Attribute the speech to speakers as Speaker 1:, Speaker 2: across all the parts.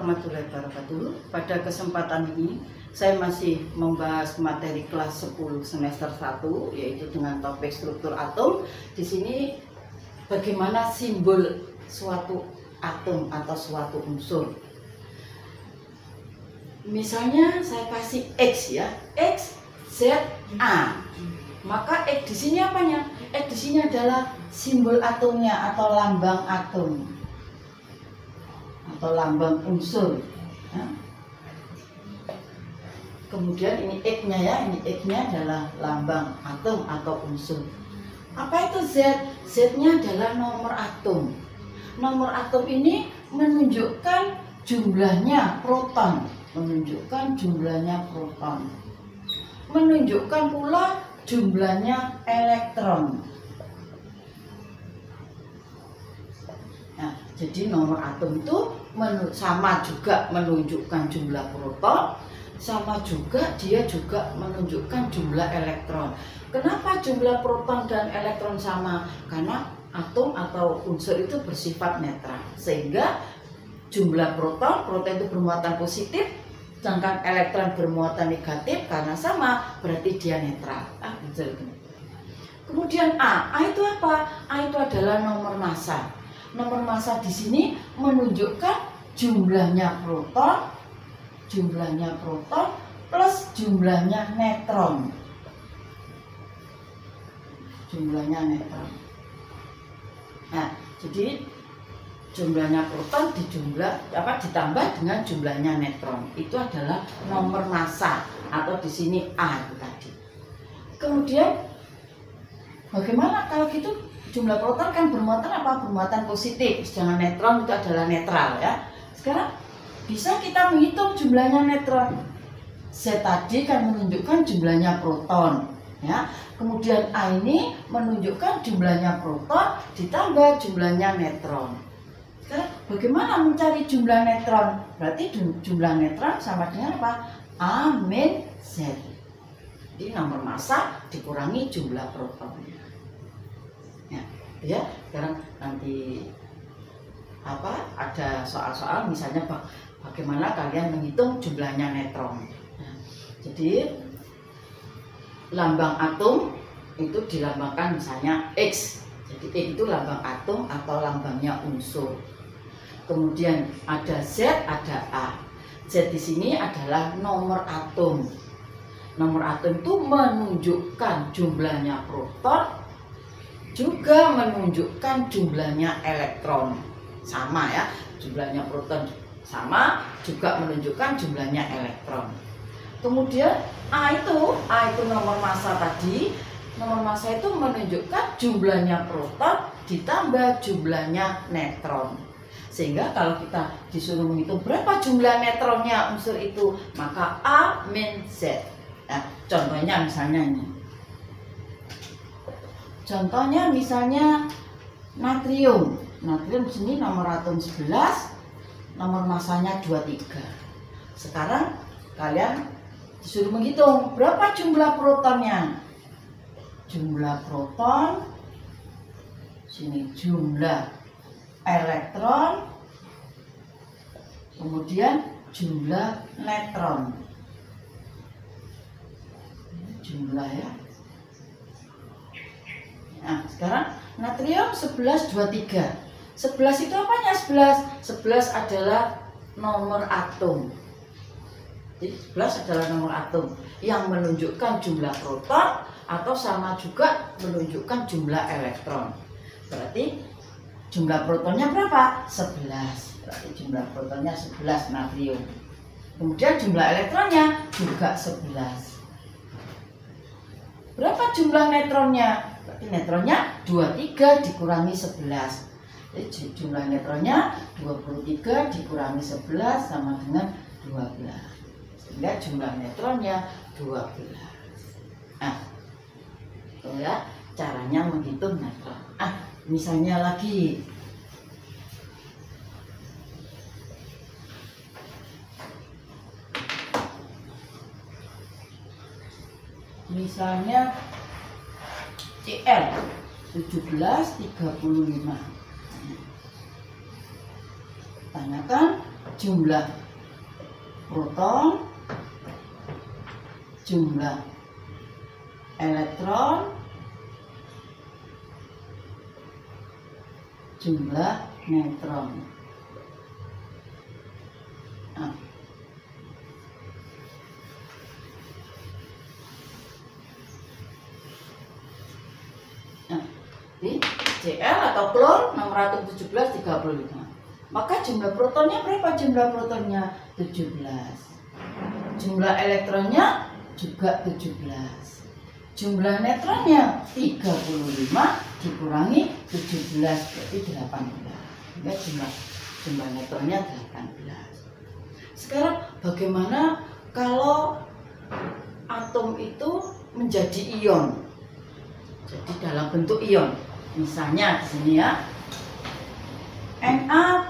Speaker 1: warahmatullahi wabarakatuh. Pada kesempatan ini saya masih membahas materi kelas 10 semester 1, yaitu dengan topik struktur atom. Di sini bagaimana simbol suatu atom atau suatu unsur. Misalnya saya kasih X ya, X, Z, A. Maka X di sini apanya? X di sini adalah simbol atomnya atau lambang atom atau lambang unsur. Ya. Kemudian ini X-nya ya, ini X-nya adalah lambang atom atau unsur. Apa itu Z? Z-nya adalah nomor atom. Nomor atom ini menunjukkan jumlahnya proton, menunjukkan jumlahnya proton, menunjukkan pula jumlahnya elektron. Nah, jadi nomor atom itu sama juga menunjukkan jumlah proton, sama juga dia juga menunjukkan jumlah elektron. Kenapa jumlah proton dan elektron sama? Karena atom atau unsur itu bersifat netral, sehingga jumlah proton itu bermuatan positif, sedangkan elektron bermuatan negatif. Karena sama, berarti dia netral. Kemudian A itu apa? A itu adalah nomor massa. Nomor massa di sini menunjukkan jumlahnya proton plus jumlahnya neutron. Jumlahnya neutron. Nah, jadi jumlahnya proton ditambah dengan jumlahnya neutron. Itu adalah nomor massa atau di sini A itu tadi. Kemudian bagaimana kalau gitu? Jumlah proton kan bermuatan apa? Bermuatan positif, sedangkan neutron itu adalah netral ya. Sekarang bisa kita menghitung jumlahnya neutron. Z tadi kan menunjukkan jumlahnya proton ya. Kemudian A ini menunjukkan jumlahnya proton ditambah jumlahnya neutron. Sekarang bagaimana mencari jumlah neutron? Berarti jumlah neutron sama dengan apa? A min Z. Jadi nomor massa dikurangi jumlah protonnya. Ya, sekarang nanti ada soal-soal misalnya bagaimana kalian menghitung jumlahnya neutron. Nah, jadi lambang atom itu dilambangkan misalnya X. Jadi X itu lambang atom atau lambangnya unsur. Kemudian ada Z, ada A. Z di sini adalah nomor atom. Nomor atom itu menunjukkan jumlahnya proton, juga menunjukkan jumlahnya elektron. Sama ya, jumlahnya proton sama, juga menunjukkan jumlahnya elektron. Kemudian A itu nomor massa tadi. Nomor massa itu menunjukkan jumlahnya proton ditambah jumlahnya neutron. Sehingga kalau kita disuruh menghitung berapa jumlah neutronnya unsur itu, maka A min Z. Nah, contohnya misalnya ini. Contohnya misalnya natrium. Natrium di sini nomor atom 11, nomor massanya 23. Sekarang kalian disuruh menghitung berapa jumlah protonnya. Jumlah proton, sini jumlah elektron, kemudian jumlah neutron. Jumlah ya. Nah, sekarang natrium 11, 23. 11 itu apanya 11? 11 adalah nomor atom. Jadi 11 adalah nomor atom yang menunjukkan jumlah proton atau sama juga menunjukkan jumlah elektron. Berarti jumlah protonnya berapa? 11. Berarti jumlah protonnya 11 natrium. Kemudian jumlah elektronnya juga 11. Berapa jumlah neutronnya? Berarti neutronnya 23 dikurangi 11. Jadi jumlah neutronnya 23 dikurangi 11 sama dengan 12. Sehingga jumlah neutronnya 12. Nah, itu ya caranya menghitung neutron. Misalnya lagi. Misalnya Cl 1735. Tanyakan jumlah proton, jumlah elektron, jumlah neutron. Nah, di Cl atau klor 617,35. Maka jumlah protonnya berapa? Jumlah protonnya 17. Jumlah elektronnya juga 17. Jumlah neutronnya 35 dikurangi 17 berarti 18. Ya, jumlah neutronnya 18. Sekarang bagaimana kalau atom itu menjadi ion? Jadi dalam bentuk ion. Misalnya di sini ya. Na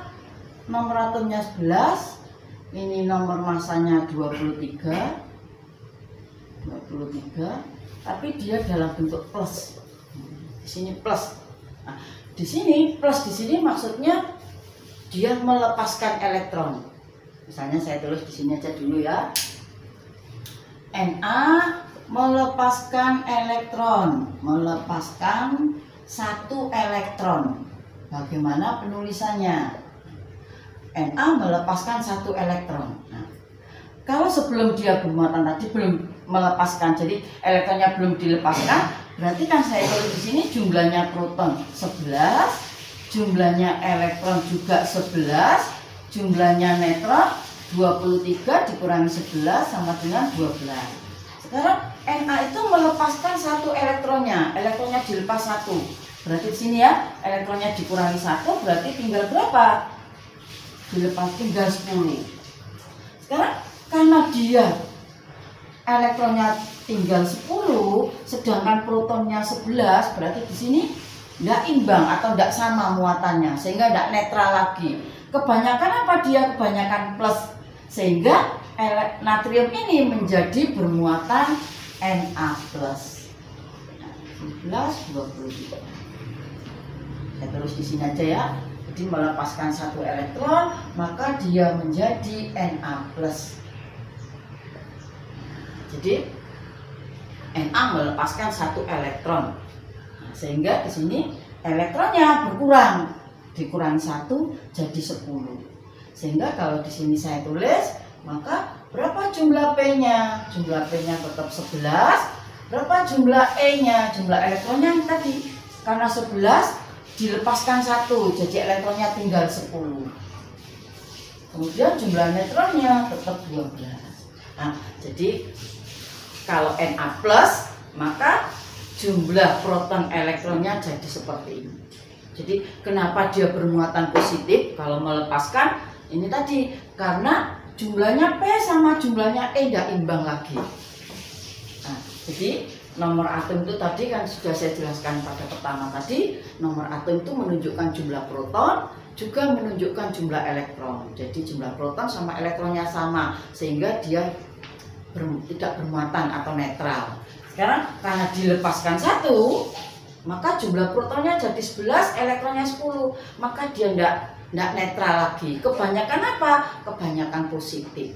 Speaker 1: nomor atomnya 11, ini nomor masanya 23, tapi dia dalam bentuk plus. Di sini plus. Nah, di sini plus, di sini maksudnya dia melepaskan elektron. Misalnya saya tulis di sini aja dulu ya. Na melepaskan elektron, melepaskan 1 elektron. Bagaimana penulisannya? Na melepaskan 1 elektron. Nah, kalau sebelum dia bermuatan tadi belum melepaskan, jadi elektronnya belum dilepaskan, berarti kan saya tulis di sini jumlahnya proton 11, jumlahnya elektron juga 11, jumlahnya neutron 23 dikurangi 11 sama dengan 12. Sekarang Na itu melepaskan 1 elektronnya dilepas 1. Berarti di sini ya, elektronnya dikurangi 1 berarti tinggal berapa? Dilepas tinggal 10. Sekarang karena dia elektronnya tinggal 10 sedangkan protonnya 11, berarti di sini tidak imbang atau tidak sama muatannya sehingga tidak netral lagi. Kebanyakan apa dia? Kebanyakan plus sehingga natrium ini menjadi bermuatan Na+. 11, 23. Saya terus di sini aja ya. Jadi melepaskan 1 elektron, maka dia menjadi Na+. Jadi Na melepaskan 1 elektron. Nah, sehingga di sini elektronnya berkurang. Dikurangi 1 jadi 10. Sehingga kalau di sini saya tulis, maka berapa jumlah P-nya? Jumlah P-nya tetap 11. Berapa jumlah E-nya? Jumlah elektronnya tadi. Karena 11 dilepaskan 1, jadi elektronnya tinggal 10. Kemudian jumlah neutronnya tetap 12. Nah, jadi kalau Na+, maka jumlah proton elektronnya jadi seperti ini. Jadi kenapa dia bermuatan positif kalau melepaskan? Ini tadi karena jumlahnya P sama jumlahnya E tidak imbang lagi. Nah, jadi nomor atom itu tadi kan sudah saya jelaskan pada pertama tadi. Nomor atom itu menunjukkan jumlah proton, juga menunjukkan jumlah elektron. Jadi jumlah proton sama elektronnya sama, sehingga dia tidak bermuatan atau netral. Sekarang karena dilepaskan 1, maka jumlah protonnya jadi 11, elektronnya 10, maka dia tidak netral lagi. Kebanyakan apa? Kebanyakan positif.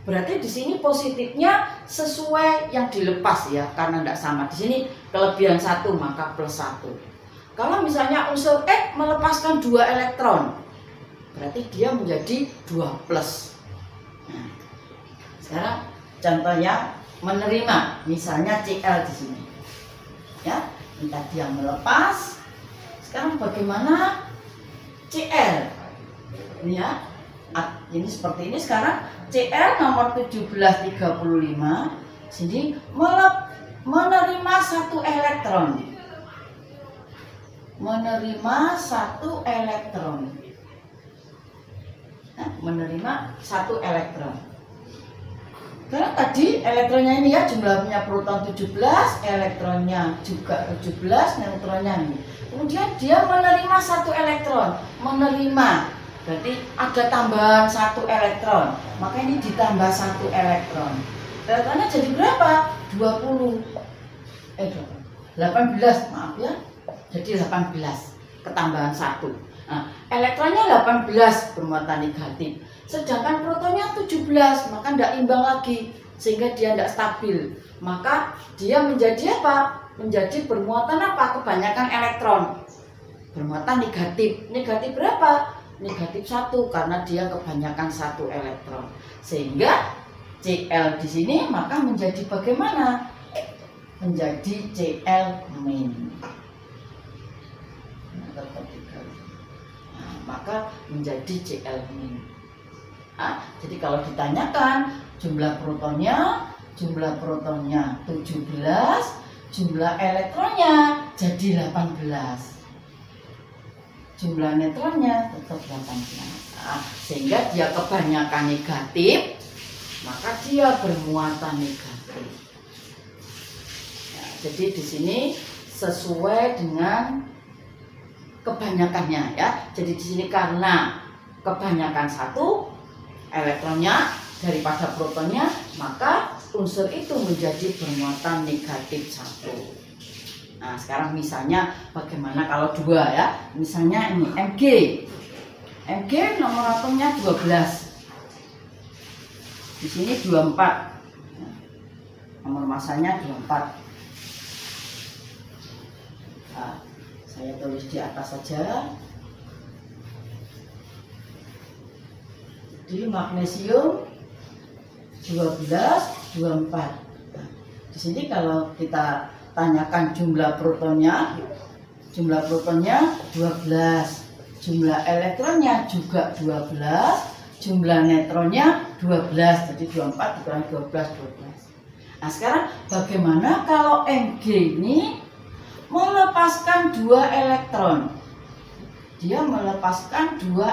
Speaker 1: Berarti di sini positifnya sesuai yang dilepas ya, karena tidak sama. Di sini kelebihan 1 maka plus 1. Kalau misalnya unsur X melepaskan 2 elektron, berarti dia menjadi 2 plus. Nah, sekarang contohnya menerima, misalnya Cl di sini. Ya, ini tadi yang melepas. Sekarang bagaimana Cl? Ini ya. Ini seperti ini. Sekarang Cl nomor 1735 sini menerima 1 elektron. Menerima 1 elektron. Nah, menerima 1 elektron. Karena tadi elektronnya ini ya, jumlahnya proton 17, elektronnya juga 17, neutronnya nih. Kemudian dia menerima 1 elektron. Menerima berarti ada tambahan 1 elektron, maka ini ditambah 1 elektron. Elektronnya jadi berapa? 18, maaf ya. Jadi 18 ketambahan 1. Nah, elektronnya 18 bermuatan negatif, sedangkan protonnya 17, maka tidak imbang lagi, sehingga dia tidak stabil. Maka dia menjadi apa? Menjadi bermuatan apa? Kebanyakan elektron, bermuatan negatif. Negatif berapa? Negatif 1, karena dia kebanyakan 1 elektron. Sehingga Cl di sini maka menjadi bagaimana? Menjadi Cl-. Nah, maka menjadi Cl-. Nah, jadi kalau ditanyakan jumlah protonnya 17, jumlah elektronnya jadi 18. Jumlah neutronnya tetap 18. Nah, sehingga dia kebanyakan negatif, maka dia bermuatan negatif. Ya, jadi di sini sesuai dengan kebanyakannya ya. Jadi di sini karena kebanyakan 1 elektronnya daripada protonnya, maka unsur itu menjadi bermuatan negatif 1. Nah, sekarang misalnya bagaimana kalau 2 ya. Misalnya ini Mg. Mg nomor atomnya 12. Di sini 24. Nomor masanya 24. Nah, saya tulis di atas saja. Jadi magnesium 12, 24. Nah, di sini kalau kita tanyakan jumlah protonnya 12, jumlah elektronnya juga 12, jumlah neutronnya 12, jadi 24 dikurangi 12. Nah, sekarang bagaimana kalau Mg ini melepaskan 2 elektron? Dia melepaskan 2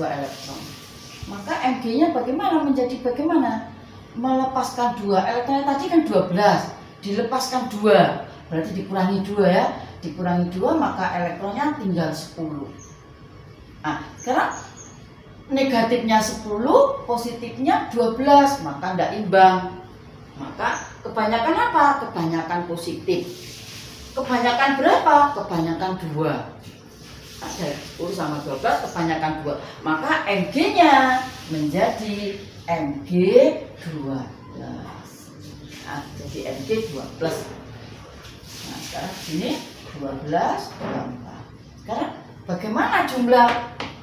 Speaker 1: elektron, maka Mg-nya bagaimana? Menjadi bagaimana? Melepaskan 2 elektron tadi kan 12, dilepaskan 2, berarti dikurangi 2 ya, dikurangi 2 maka elektronnya tinggal 10. Nah, sekarang negatifnya 10, positifnya 12, maka tidak imbang. Maka kebanyakan apa? Kebanyakan positif. Kebanyakan berapa? Kebanyakan 2. Ada 10 sama 12, kebanyakan 2, maka Mg-nya menjadi Mg12. Nah, jadi Mg12. Nah, sekarang sini 12, 24. Sekarang bagaimana jumlah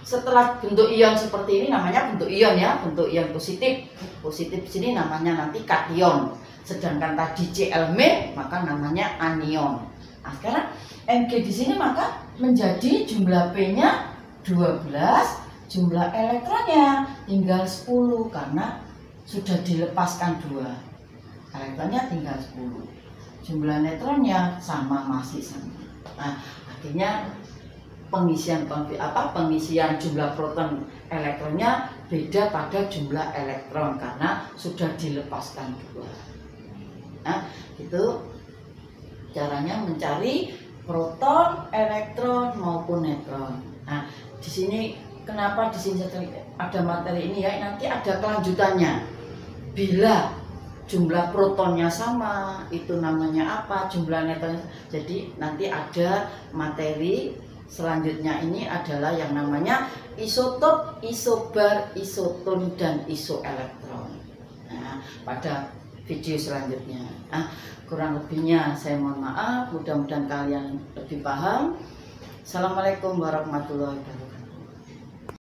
Speaker 1: setelah bentuk ion seperti ini? Namanya bentuk ion ya, bentuk ion positif. Positif di sini namanya nanti kation. Sedangkan tadi Cl- maka namanya anion. Nah, sekarang Mg di sini maka menjadi jumlah P-nya 12, jumlah elektronnya tinggal 10 karena sudah dilepaskan 2. Elektronnya tinggal 10. Jumlah neutronnya masih sama. Nah, artinya pengisian jumlah proton elektronnya beda pada jumlah elektron karena sudah dilepaskan 2. Nah, itu caranya mencari proton, elektron maupun neutron. Nah, di sini kenapa di sini ada materi ini ya? Nanti ada kelanjutannya. Bila jumlah protonnya sama, itu namanya apa? Jumlah neutronnya. Jadi nanti ada materi selanjutnya ini adalah yang namanya isotop, isobar, isoton dan isoelektron. Nah, pada video selanjutnya. Nah, kurang lebihnya saya mohon maaf, mudah-mudahan kalian lebih paham. Assalamualaikum warahmatullahi wabarakatuh.